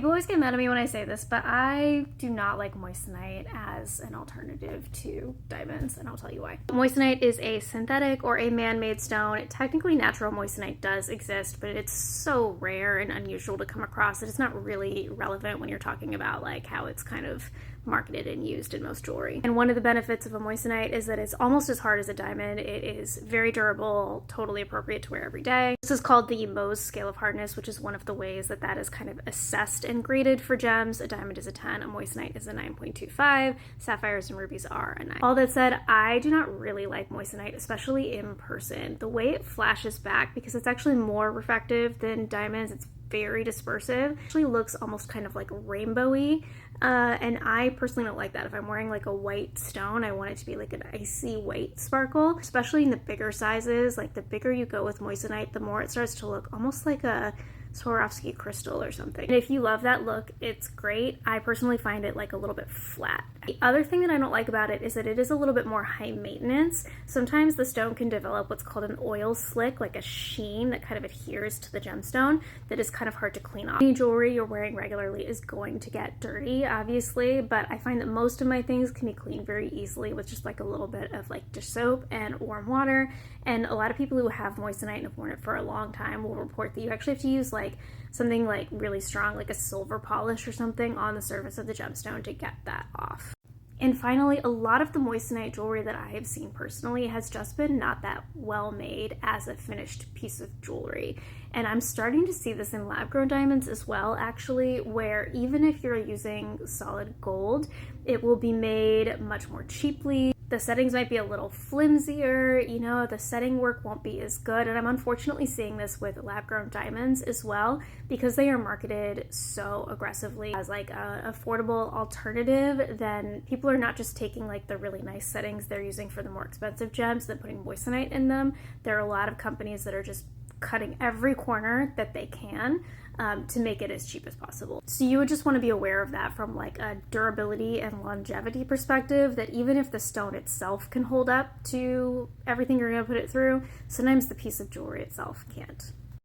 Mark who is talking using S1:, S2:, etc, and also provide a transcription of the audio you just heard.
S1: People always get mad at me when I say this, but I do not like moissanite as an alternative to diamonds, and I'll tell you why. Moissanite is a synthetic or a man-made stone. Technically, natural moissanite does exist, but it's so rare and unusual to come across that it's not really relevant when you're talking about like how it's kind of marketed and used in most jewelry. And one of the benefits of a moissanite is that it's almost as hard as a diamond. It is very durable, totally appropriate to wear every day. This is called the Mohs scale of hardness, which is one of the ways that that is kind of assessed and graded for gems. A diamond is a 10, a moissanite is a 9.25, sapphires and rubies are a 9. All that said, I do not really like moissanite, especially in person. The way it flashes back, because it's actually more refractive than diamonds, it's very dispersive. It actually looks almost kind of like rainbowy, and I personally don't like that. If I'm wearing like a white stone, I want it to be like an icy white sparkle, especially in the bigger sizes. Like the bigger you go with moissanite, the more it starts to look almost like a Swarovski crystal or something. And if you love that look, it's great. I personally find it like a little bit flat. The other thing that I don't like about it is that it is a little bit more high maintenance. Sometimes the stone can develop what's called an oil slick, like a sheen that kind of adheres to the gemstone that is kind of hard to clean off. Any jewelry you're wearing regularly is going to get dirty, obviously, but I find that most of my things can be cleaned very easily with just like a little bit of like dish soap and warm water. And a lot of people who have moissanite and have worn it for a long time will report that you actually have to use like something like really strong, like a silver polish or something on the surface of the gemstone to get that off. And finally, a lot of the moissanite jewelry that I have seen personally has just been not that well made as a finished piece of jewelry. And I'm starting to see this in lab-grown diamonds as well, actually, where even if you're using solid gold, it will be made much more cheaply. The settings might be a little flimsier, you know, the setting work won't be as good. And I'm unfortunately seeing this with lab-grown diamonds as well, because they are marketed so aggressively as like a affordable alternative. Then people are not just taking like the really nice settings they're using for the more expensive gems, then putting moissanite in them. There are a lot of companies that are just cutting every corner that they can to make it as cheap as possible. So you would just want to be aware of that from like a durability and longevity perspective, that even if the stone itself can hold up to everything you're going to put it through, sometimes the piece of jewelry itself can't.